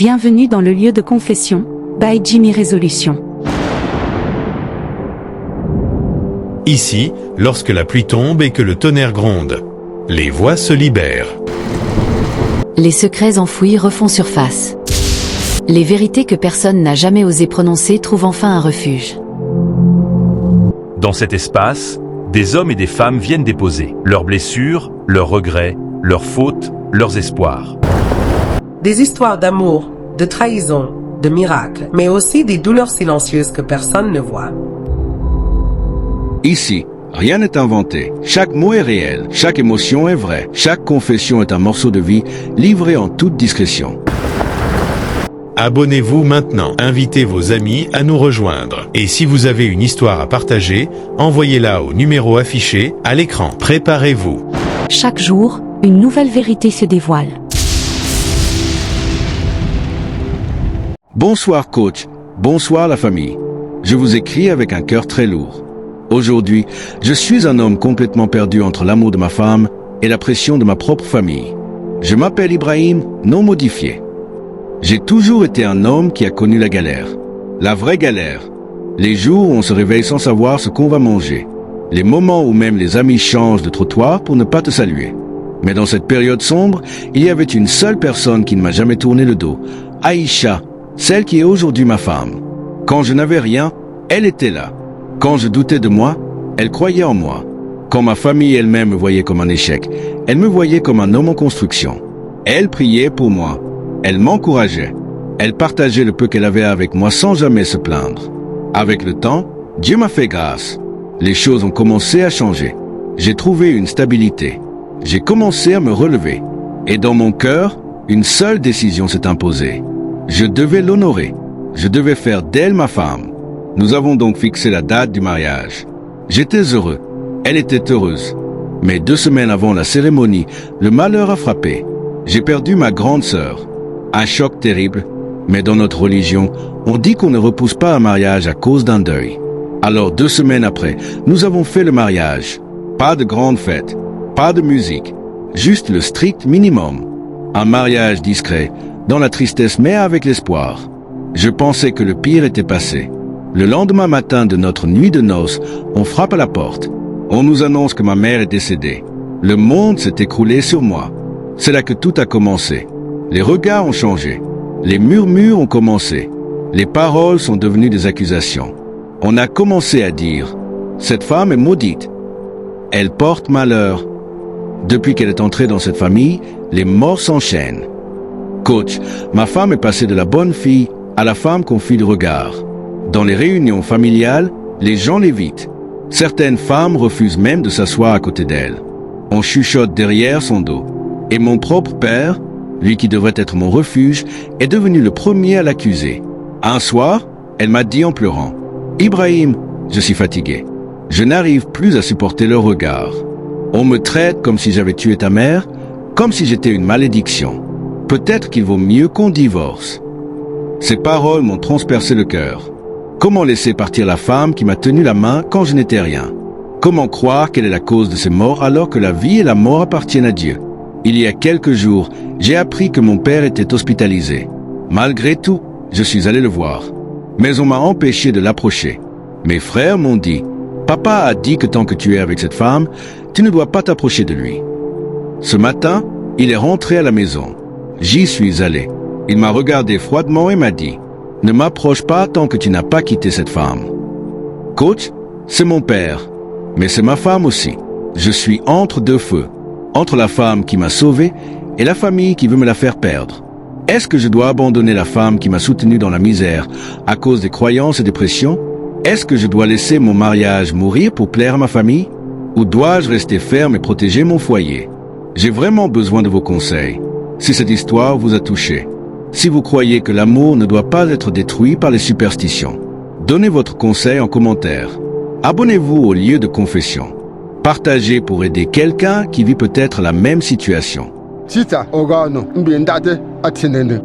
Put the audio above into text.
Bienvenue dans le lieu de confession, by Jimmy Résolution. Ici, lorsque la pluie tombe et que le tonnerre gronde, les voix se libèrent. Les secrets enfouis refont surface. Les vérités que personne n'a jamais osé prononcer trouvent enfin un refuge. Dans cet espace, des hommes et des femmes viennent déposer leurs blessures, leurs regrets, leurs fautes, leurs espoirs. Des histoires d'amour, de trahison, de miracles, mais aussi des douleurs silencieuses que personne ne voit. Ici, rien n'est inventé. Chaque mot est réel, chaque émotion est vraie, chaque confession est un morceau de vie livré en toute discrétion. Abonnez-vous maintenant, invitez vos amis à nous rejoindre. Et si vous avez une histoire à partager, envoyez-la au numéro affiché à l'écran. Préparez-vous. Chaque jour, une nouvelle vérité se dévoile. Bonsoir coach, bonsoir la famille. Je vous écris avec un cœur très lourd. Aujourd'hui, je suis un homme complètement perdu entre l'amour de ma femme et la pression de ma propre famille. Je m'appelle Ibrahim, non modifié. J'ai toujours été un homme qui a connu la galère. La vraie galère. Les jours où on se réveille sans savoir ce qu'on va manger. Les moments où même les amis changent de trottoir pour ne pas te saluer. Mais dans cette période sombre, il y avait une seule personne qui ne m'a jamais tourné le dos. Aïcha, celle qui est aujourd'hui ma femme. Quand je n'avais rien, elle était là. Quand je doutais de moi, elle croyait en moi. Quand ma famille elle-même me voyait comme un échec, elle me voyait comme un homme en construction. Elle priait pour moi. Elle m'encourageait. Elle partageait le peu qu'elle avait avec moi sans jamais se plaindre. Avec le temps, Dieu m'a fait grâce. Les choses ont commencé à changer. J'ai trouvé une stabilité. J'ai commencé à me relever. Et dans mon cœur, une seule décision s'est imposée. Je devais l'honorer. Je devais faire d'elle ma femme. Nous avons donc fixé la date du mariage. J'étais heureux. Elle était heureuse. Mais 2 semaines avant la cérémonie, le malheur a frappé. J'ai perdu ma grande sœur. Un choc terrible. Mais dans notre religion, on dit qu'on ne repousse pas un mariage à cause d'un deuil. Alors 2 semaines après, nous avons fait le mariage. Pas de grande fête. Pas de musique. Juste le strict minimum. Un mariage discret, dans la tristesse mais avec l'espoir. Je pensais que le pire était passé. Le lendemain matin de notre nuit de noces, on frappe à la porte. On nous annonce que ma mère est décédée. Le monde s'est écroulé sur moi. C'est là que tout a commencé. Les regards ont changé. Les murmures ont commencé. Les paroles sont devenues des accusations. On a commencé à dire « Cette femme est maudite. Elle porte malheur. » Depuis qu'elle est entrée dans cette famille, les morts s'enchaînent. Coach, ma femme est passée de la bonne fille à la femme qu'on file le regard. Dans les réunions familiales, les gens l'évitent. Certaines femmes refusent même de s'asseoir à côté d'elle. On chuchote derrière son dos. Et mon propre père, lui qui devrait être mon refuge, est devenu le premier à l'accuser. Un soir, elle m'a dit en pleurant, « Ibrahim, je suis fatigué. Je n'arrive plus à supporter leur regard. On me traite comme si j'avais tué ta mère, comme si j'étais une malédiction. Peut-être qu'il vaut mieux qu'on divorce. » Ces paroles m'ont transpercé le cœur. Comment laisser partir la femme qui m'a tenu la main quand je n'étais rien? Comment croire qu'elle est la cause de ces morts alors que la vie et la mort appartiennent à Dieu? Il y a quelques jours, j'ai appris que mon père était hospitalisé. Malgré tout, je suis allé le voir. Mais on m'a empêché de l'approcher. Mes frères m'ont dit, « Papa a dit que tant que tu es avec cette femme, tu ne dois pas t'approcher de lui. » Ce matin, il est rentré à la maison. J'y suis allé. Il m'a regardé froidement et m'a dit, « Ne m'approche pas tant que tu n'as pas quitté cette femme. » Coach, c'est mon père, mais c'est ma femme aussi. Je suis entre 2 feux, entre la femme qui m'a sauvé et la famille qui veut me la faire perdre. Est-ce que je dois abandonner la femme qui m'a soutenu dans la misère à cause des croyances et des pressions? Est-ce que je dois laisser mon mariage mourir pour plaire à ma famille? Ou dois-je rester ferme et protéger mon foyer? J'ai vraiment besoin de vos conseils. Si cette histoire vous a touché, si vous croyez que l'amour ne doit pas être détruit par les superstitions, donnez votre conseil en commentaire. Abonnez-vous au lieu de confession. Partagez pour aider quelqu'un qui vit peut-être la même situation. Tita, ogano, mbindate, atinene.